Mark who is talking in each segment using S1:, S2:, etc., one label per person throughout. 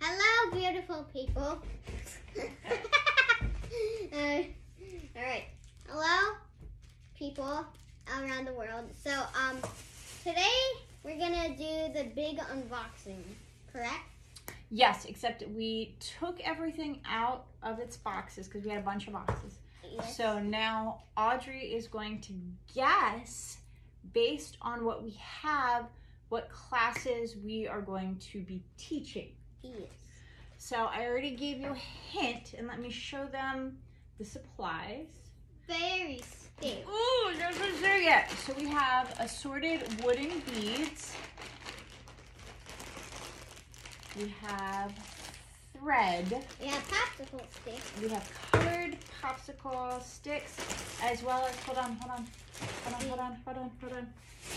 S1: Hello, beautiful people. Alright. Hello, people around the world. So, today we're gonna do the big unboxing, correct?
S2: Yes, except we took everything out of its boxes because we had a bunch of boxes.
S1: Yes.
S2: So now Audrey is going to guess, based on what we have, what classes we are going to be teaching.
S1: Yes.
S2: So I already gave you a hint, and let me show them the supplies.
S1: Very scary.
S2: Ooh, no one's there yet. So we have assorted wooden beads. We have thread.
S1: We have popsicle sticks.
S2: We have colored popsicle sticks, as well as, hold on.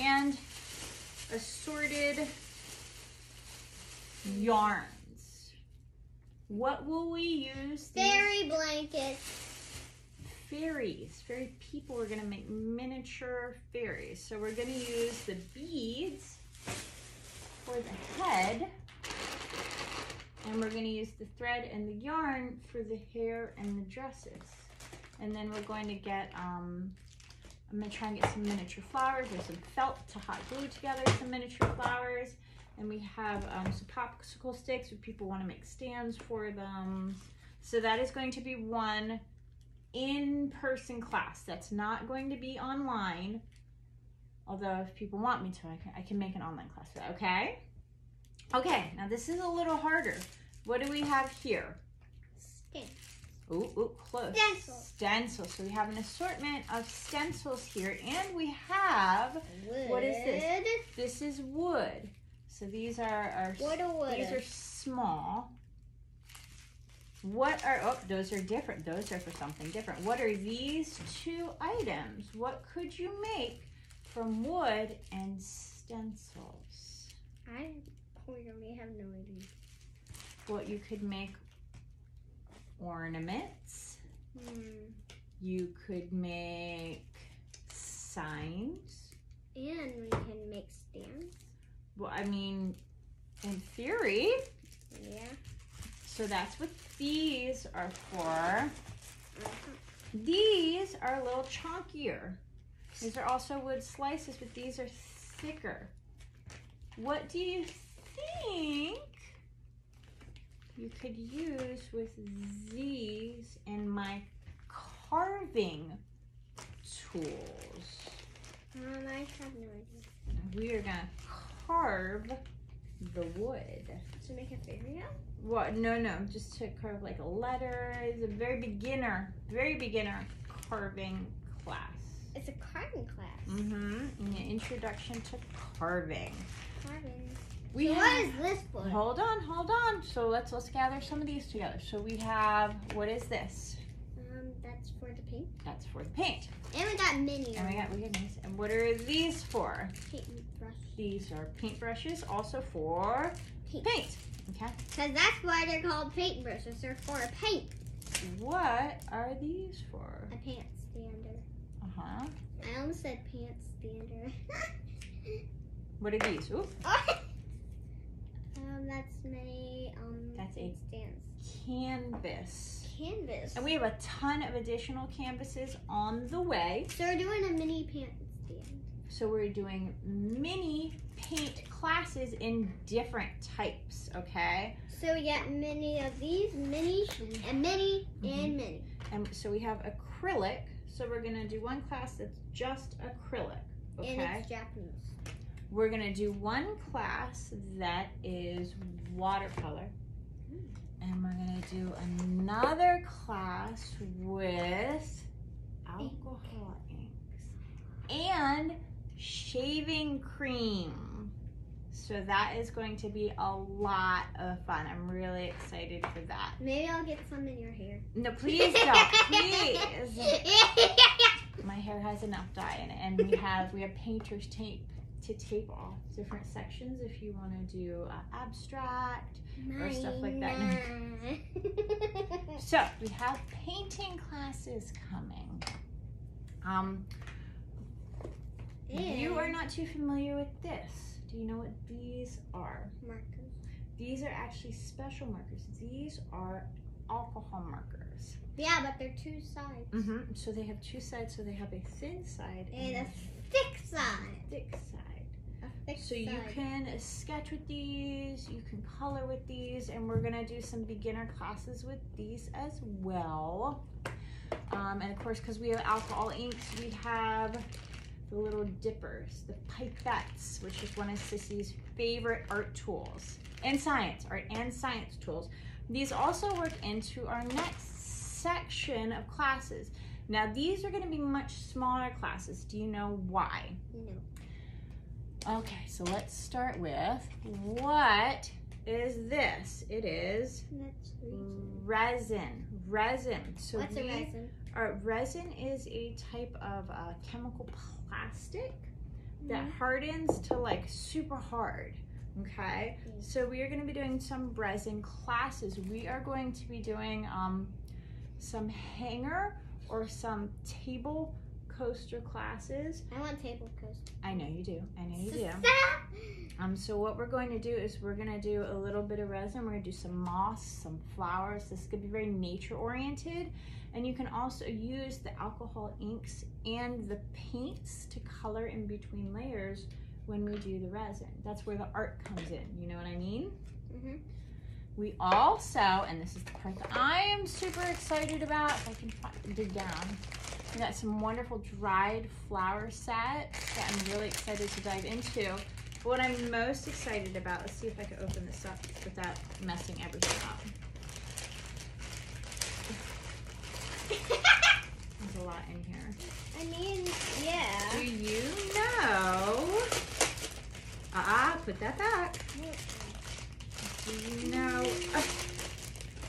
S2: And assorted yarns. What will we use?
S1: Fairy blankets.
S2: Fairies. Fairy people. We're going to make miniature fairies. So we're going to use the beads for the head. And we're going to use the thread and the yarn for the hair and the dresses. And then we're going to get, I'm going to try and get some miniature flowers. There's some felt to hot glue together some miniature flowers. And we have some popsicle sticks if people want to make stands for them. So that is going to be one in-person class. That's not going to be online. Although if people want me to, I can make an online class for that, okay? Okay, now this is a little harder. What do we have here?
S1: Stencils.
S2: Ooh, close.
S1: Stencils.
S2: Stencils. So we have an assortment of stencils here, and we have,
S1: Wood.
S2: what is this? This is wood. So these are these are small. What are, oh, those are different. Those are for something different. What are these two items? What could you make from wood and stencils?
S1: I clearly have no idea.
S2: What you could make ornaments. You could make signs.
S1: And we can make stands.
S2: Well, I mean, in theory.
S1: Yeah.
S2: So that's what these are for. These are a little chunkier. These are also wood slices, but these are thicker. What do you think you could use with these in my carving tools?
S1: I have no idea.
S2: We are gonna carve the wood.
S1: To make a fairy out?
S2: What? No, just to carve like a letter. It's a very beginner carving class.
S1: It's a carving class.
S2: An introduction to carving.
S1: Carving.
S2: We
S1: So
S2: have,
S1: what is this for?
S2: Hold on. So let's gather some of these together. So we have, what is this?
S1: That's for the paint.
S2: That's for the paint.
S1: And we got mini.
S2: And we got these. And what are these for?
S1: Paintbrush.
S2: These are paintbrushes, also for paint. Okay.
S1: Because that's why they're called paintbrushes. They're for paint.
S2: What are these for?
S1: A pant stander.
S2: Uh-huh.
S1: I almost said pants stander.
S2: What are these? Ooh.
S1: That's many
S2: That's
S1: paint
S2: a
S1: stands.
S2: canvas.
S1: Canvas.
S2: And we have a ton of additional canvases on the way.
S1: So we're doing a mini pant stand.
S2: So we're doing mini paint classes in different types, okay?
S1: So we got many of these, mini, and mini, and mini.
S2: And so we have acrylic. So we're gonna do one class that's just acrylic, okay?
S1: And it's Japanese.
S2: We're gonna do one class that is watercolor. And we're gonna do another class with alcohol inks and shaving cream. So that is going to be a lot of fun. I'm really excited for that.
S1: Maybe I'll get some in your hair.
S2: No, please don't, please. My hair has enough dye in it, and we have painter's tape to tape off different sections if you want to do abstract or stuff like that. So we have painting classes coming. You are not too familiar with this. Do you know what these are?
S1: Markers.
S2: These are actually special markers. These are alcohol markers.
S1: Yeah, but they're two sides.
S2: So they have two sides. So they have a thin side
S1: And a thick side.
S2: Thick side.
S1: So
S2: you can sketch with these, you can color with these, and we're gonna do some beginner classes with these as well. And of course, because we have alcohol inks, we have the little dippers, the pipettes, which is one of Sissy's favorite art tools, and art and science tools. These also work into our next section of classes. Now, these are gonna be much smaller classes. Do you know why?
S1: No.
S2: Okay, so let's start with, what is this? It is resin. So
S1: what's a resin?
S2: Resin is a type of chemical plastic that hardens to like super hard, okay? So we are gonna be doing some resin classes. We are going to be doing some hanger or some table coaster classes.
S1: I want table coaster.
S2: I know you do. So what we're going to do is we're going to do a little bit of resin. We're going to do some moss, some flowers. This is going to be very nature oriented. And you can also use the alcohol inks and the paints to color in between layers when we do the resin. That's where the art comes in. You know what I mean? We also, and this is the part that I am super excited about, if I can dig down. We got some wonderful dried flower sets that I'm really excited to dive into. But what I'm most excited about, let's see if I can open this up without messing everything up. There's a lot in here.
S1: I mean, yeah.
S2: Do you know? Put that back. Do you know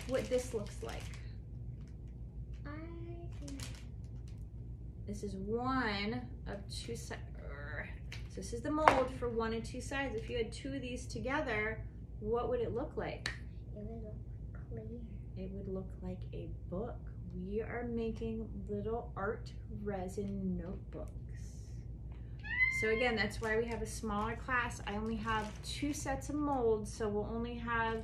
S2: what this looks like? This is one of two sides. So this is the mold for one and two sides. If you had two of these together, what would it look like?
S1: It would look clear.
S2: It would look like a book. We are making little art resin notebooks. So again, that's why we have a smaller class. I only have 2 sets of molds, so we'll only have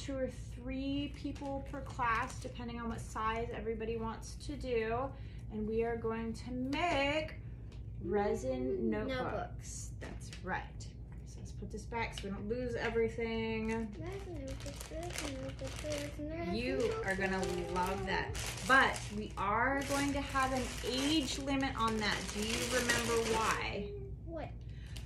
S2: 2 or 3 people per class, depending on what size everybody wants to do. And we are going to make resin notebooks. That's right. So let's put this back so we don't lose everything. You are gonna love that. But we are going to have an age limit on that. Do you remember why?
S1: What?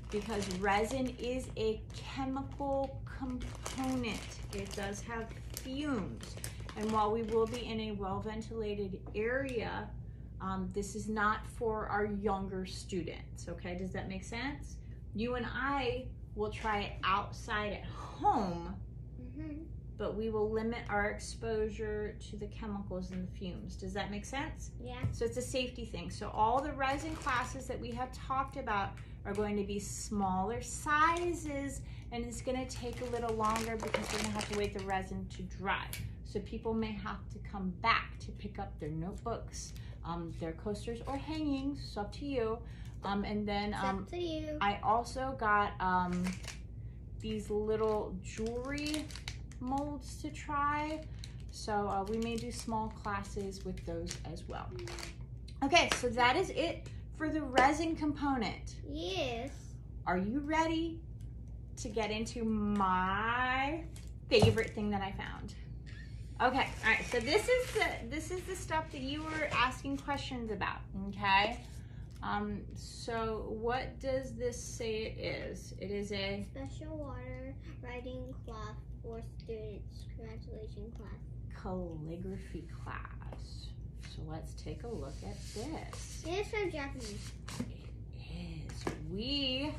S2: Because resin is a chemical component. It does have fumes. And while we will be in a well-ventilated area, this is not for our younger students, okay? Does that make sense? You and I will try it outside at home, but we will limit our exposure to the chemicals and the fumes. Does that make sense?
S1: Yeah.
S2: So it's a safety thing. So all the resin classes that we have talked about are going to be smaller sizes, and it's gonna take a little longer because we're gonna have to wait the resin to dry. So people may have to come back to pick up their notebooks, their coasters or hangings, it's up to you. And then
S1: It's up to you.
S2: I also got these little jewelry molds to try. So we may do small classes with those as well. Okay, so that is it for the resin component.
S1: Yes.
S2: Are you ready to get into my favorite thing that I found? Okay, all right, so this is the stuff that you were asking questions about, okay? So what does this say it is? It is a
S1: special water writing cloth for students graduation class.
S2: Calligraphy class. So let's take a look at this.
S1: It is from Japanese.
S2: It is. We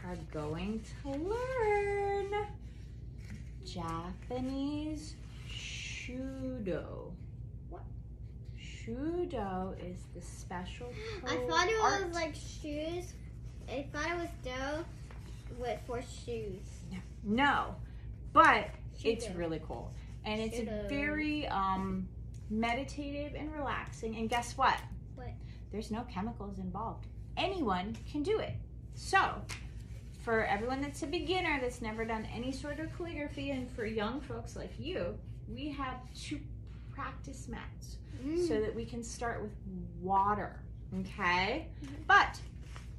S2: are going to learn Japanese Shudo.
S1: What?
S2: Shudo is the special
S1: I thought it was like shoes. I thought it was dough for shoes.
S2: No, but
S1: Shudo.
S2: it's really cool. And it's
S1: Shudo.
S2: very meditative and relaxing. And guess what?
S1: What?
S2: There's no chemicals involved. Anyone can do it. So, for everyone that's a beginner that's never done any sort of calligraphy, and for young folks like you, we have 2 practice mats so that we can start with water, okay? But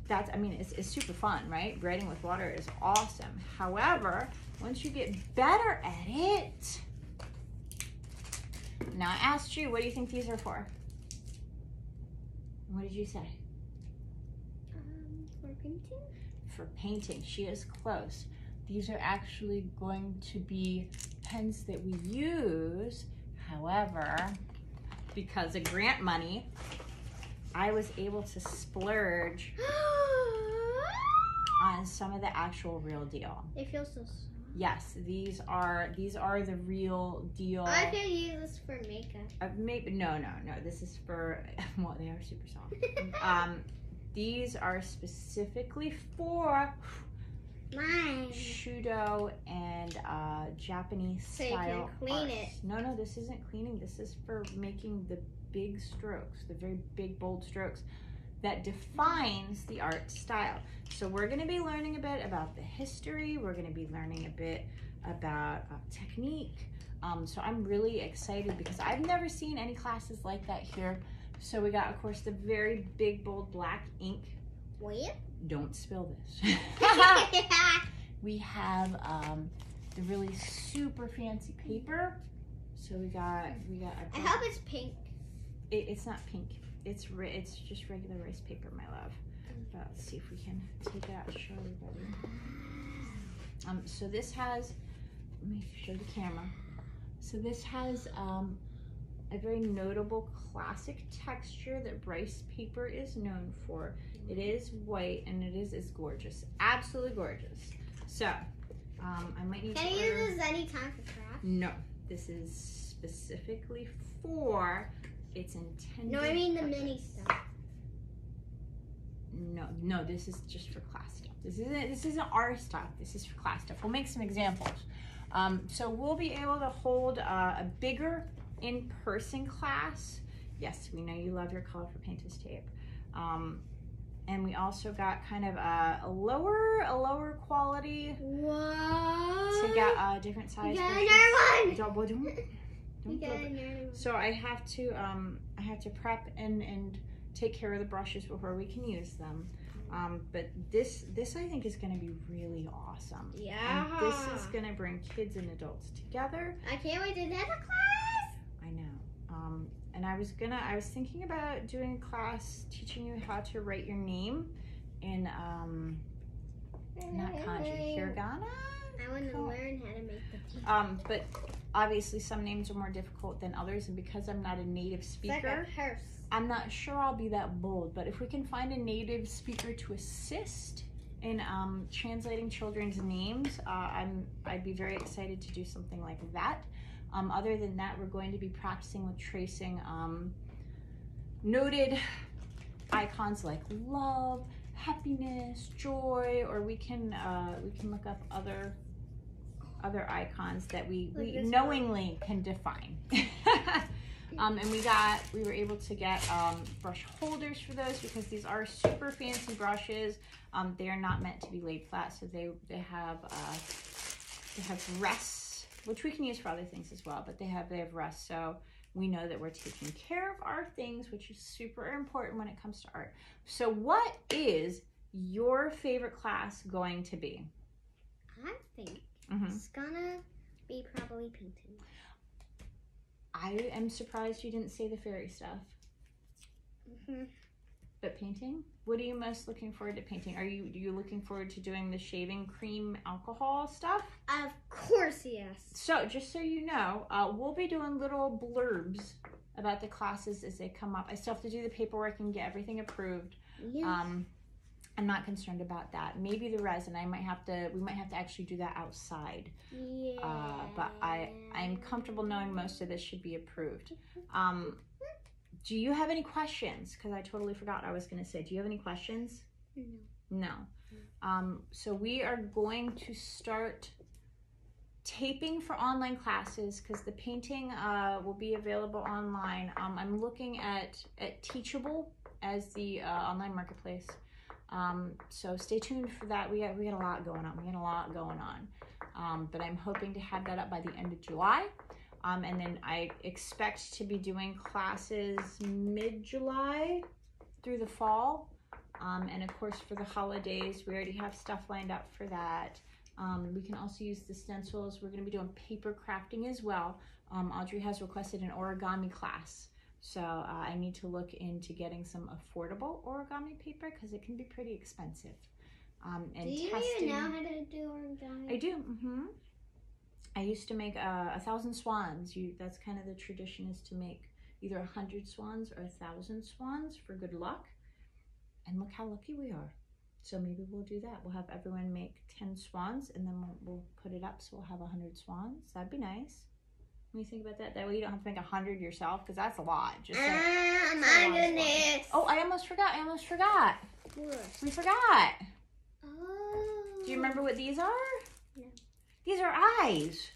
S2: that's, I mean, it's super fun, right? Writing with water is awesome. However, once you get better at it, now I asked you, what do you think these are for? What did you say?
S1: For painting?
S2: For painting. She is close. These are actually going to be pens that we use. However, because of grant money, I was able to splurge on some of the actual real deal.
S1: They feel so soft.
S2: Yes, these are the real deal.
S1: I could use this for makeup.
S2: Maybe no. This is for, well, they are super soft. These are specifically for
S1: Mine.
S2: Shudo and Japanese
S1: So you
S2: style
S1: can clean
S2: arts.
S1: it.
S2: No, this isn't cleaning. This is for making the big strokes, the very big, bold strokes that defines the art style. So we're going to be learning a bit about the history. We're going to be learning a bit about technique. So I'm really excited because I've never seen any classes like that here. So we got, of course, the very big, bold black ink.
S1: Where?
S2: Don't spill this. We have the really super fancy paper. So we got.
S1: I hope it's pink.
S2: It's not pink. It's just regular rice paper, my love. Let's see if we can take it out and show everybody. So this has, let me show the camera. So this has a very notable classic texture that rice paper is known for. It is white and it is gorgeous, absolutely gorgeous. So I might need
S1: Can
S2: to
S1: I
S2: order.
S1: use this anytime for craft?
S2: No, this is specifically for its intended.
S1: No, I mean the
S2: purpose.
S1: mini stuff.
S2: No, this is just for class stuff. This isn't our stuff. This is for class stuff. We'll make some examples. So we'll be able to hold a bigger in-person class. Yes, we know you love your Colorful Painters tape. And we also got kind of a lower quality
S1: What?
S2: to get different size.
S1: You got
S2: versions.
S1: another one.
S2: Don't
S1: You got
S2: flip it.
S1: another one.
S2: So I have to prep and take care of the brushes before we can use them. But this I think is going to be really awesome.
S1: Yeah.
S2: And this is going to bring kids and adults together.
S1: I can't wait to have a class.
S2: I know. And I was thinking about doing a class teaching you how to write your name in not kanji, hiragana.
S1: I want to
S2: Cool.
S1: learn how to make the tea.
S2: But obviously some names are more difficult than others, and because I'm not a native
S1: It's
S2: speaker,
S1: like a purse.
S2: I'm not sure I'll be that bold. But if we can find a native speaker to assist in translating children's names, I'd be very excited to do something like that. Other than that, we're going to be practicing with tracing noted icons like love, happiness, joy, or we can look up other icons that we knowingly can define. And we were able to get brush holders for those because these are super fancy brushes. They are not meant to be laid flat, so they have rests, which we can use for other things as well. But they have rests, so we know that we're taking care of our things, which is super important when it comes to art. So, what is your favorite class going to be?
S1: I think
S2: Mm-hmm.
S1: it's gonna be probably painting.
S2: I am surprised you didn't say the fairy stuff.
S1: Mm-hmm.
S2: But painting? What are you most looking forward to painting? Are you looking forward to doing the shaving cream alcohol stuff?
S1: Of course, yes.
S2: So just so you know, we'll be doing little blurbs about the classes as they come up. I still have to do the paperwork and get everything approved.
S1: Yes.
S2: I'm not concerned about that. Maybe the resin, we might have to actually do that outside.
S1: Yeah.
S2: But I'm comfortable knowing most of this should be approved. Do you have any questions? Because I totally forgot what I was going to say. Do you have any questions?
S1: No.
S2: No. So we are going to start taping for online classes because the painting will be available online. I'm looking at Teachable as the online marketplace. So stay tuned for that. We got a lot going on. But I'm hoping to have that up by the end of July. And then I expect to be doing classes mid-July through the fall. And of course for the holidays, we already have stuff lined up for that. We can also use the stencils. We're going to be doing paper crafting as well. Audrey has requested an origami class. So I need to look into getting some affordable origami paper because it can be pretty expensive. And
S1: do you even know how to do origami?
S2: I do. I used to make 1,000 swans. That's kind of the tradition, is to make either 100 swans or 1,000 swans for good luck. And look how lucky we are. So maybe we'll do that. We'll have everyone make 10 swans and then we'll put it up so we'll have 100 swans. That'd be nice. What do you think about that? That way you don't have to make 100 yourself, because that's a lot. Just like,
S1: my goodness.
S2: oh, I almost forgot.
S1: What?
S2: We forgot.
S1: Oh.
S2: Do you remember what these are?
S1: No.
S2: These are eyes.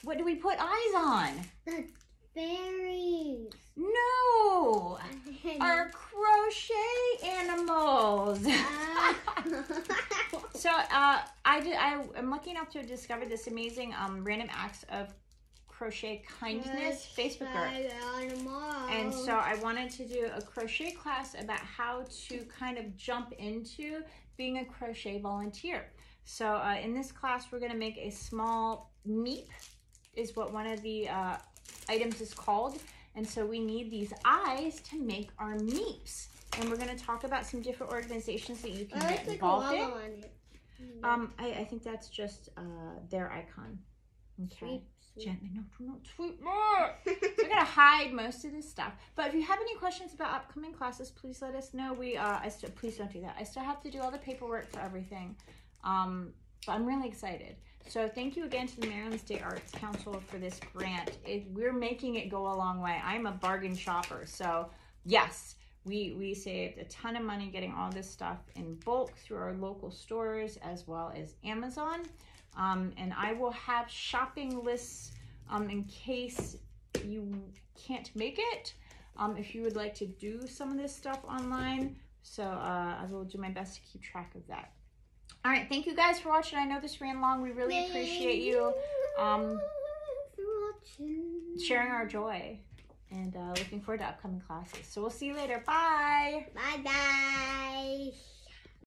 S2: What do we put eyes on?
S1: The berries.
S2: No. Our crochet animals. So I'm lucky enough to have discovered this amazing random acts of crochet kindness Facebook group. And so I wanted to do a crochet class about how to kind of jump into being a crochet volunteer. So in this class, we're going to make a small meep, is what one of the items is called. And so we need these eyes to make our meeps. And we're going to talk about some different organizations that you can get involved in. I think that's just their icon. Okay. Gently, no, do not sweep more. So we're gonna hide most of this stuff. But if you have any questions about upcoming classes, please let us know. Please don't do that. I still have to do all the paperwork for everything. But I'm really excited. So thank you again to the Maryland State Arts Council for this grant. We're making it go a long way. I'm a bargain shopper, so yes, we saved a ton of money getting all this stuff in bulk through our local stores as well as Amazon. And I will have shopping lists in case you can't make it, if you would like to do some of this stuff online. So I will do my best to keep track of that. All right, thank you guys for watching. I know this ran long. We really appreciate you sharing our joy, and looking forward to upcoming classes. So we'll see you later. Bye.
S1: Bye-bye.